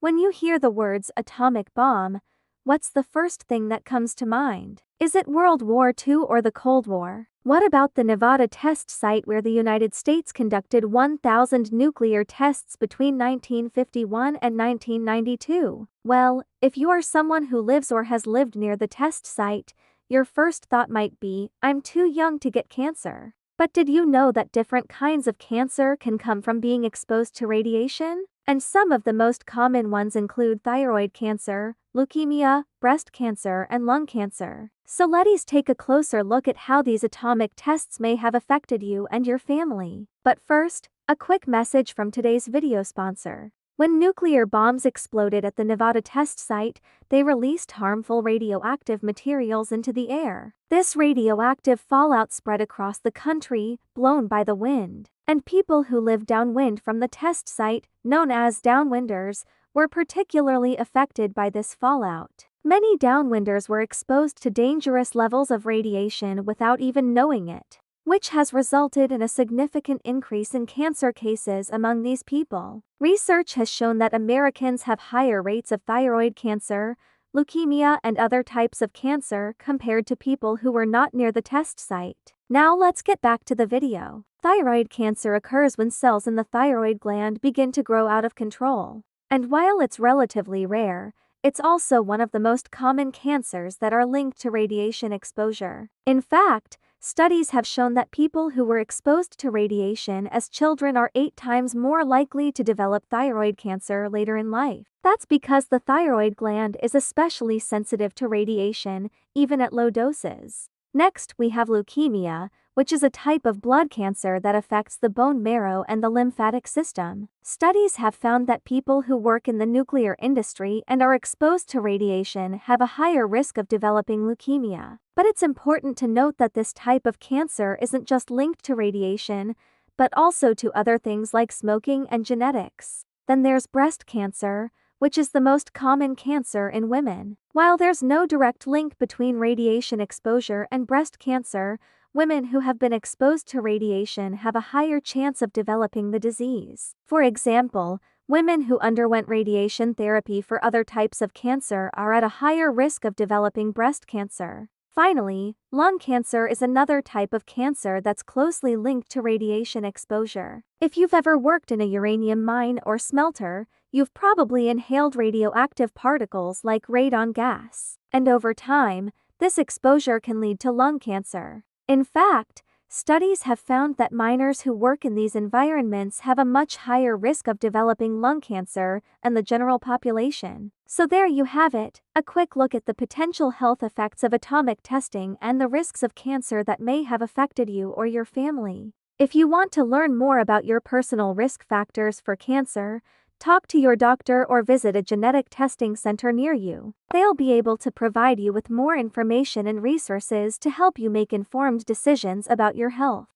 When you hear the words atomic bomb, what's the first thing that comes to mind? Is it World War II or the Cold War? What about the Nevada test site where the United States conducted 1,000 nuclear tests between 1951 and 1992? Well, if you are someone who lives or has lived near the test site, your first thought might be, I'm too young to get cancer. But did you know that different kinds of cancer can come from being exposed to radiation? And some of the most common ones include thyroid cancer, leukemia, breast cancer, and lung cancer. So let's take a closer look at how these atomic tests may have affected you and your family. But first, a quick message from today's video sponsor. When nuclear bombs exploded at the Nevada test site, they released harmful radioactive materials into the air. This radioactive fallout spread across the country, blown by the wind. And people who lived downwind from the test site, known as downwinders, were particularly affected by this fallout. Many downwinders were exposed to dangerous levels of radiation without even knowing it, which has resulted in a significant increase in cancer cases among these people. Research has shown that Americans have higher rates of thyroid cancer, leukemia, and other types of cancer compared to people who were not near the test site. Now let's get back to the video. Thyroid cancer occurs when cells in the thyroid gland begin to grow out of control. And while it's relatively rare, it's also one of the most common cancers that are linked to radiation exposure. In fact, studies have shown that people who were exposed to radiation as children are 8 times more likely to develop thyroid cancer later in life. That's because the thyroid gland is especially sensitive to radiation, even at low doses. Next, we have leukemia, which is a type of blood cancer that affects the bone marrow and the lymphatic system. Studies have found that people who work in the nuclear industry and are exposed to radiation have a higher risk of developing leukemia. But it's important to note that this type of cancer isn't just linked to radiation, but also to other things like smoking and genetics. Then there's breast cancer, which is the most common cancer in women. While there's no direct link between radiation exposure and breast cancer, women who have been exposed to radiation have a higher chance of developing the disease. For example, women who underwent radiation therapy for other types of cancer are at a higher risk of developing breast cancer. Finally, lung cancer is another type of cancer that's closely linked to radiation exposure. If you've ever worked in a uranium mine or smelter, you've probably inhaled radioactive particles like radon gas. And over time, this exposure can lead to lung cancer. In fact, studies have found that miners who work in these environments have a much higher risk of developing lung cancer than the general population. So there you have it, a quick look at the potential health effects of atomic testing and the risks of cancer that may have affected you or your family. If you want to learn more about your personal risk factors for cancer, talk to your doctor or visit a genetic testing center near you. They'll be able to provide you with more information and resources to help you make informed decisions about your health.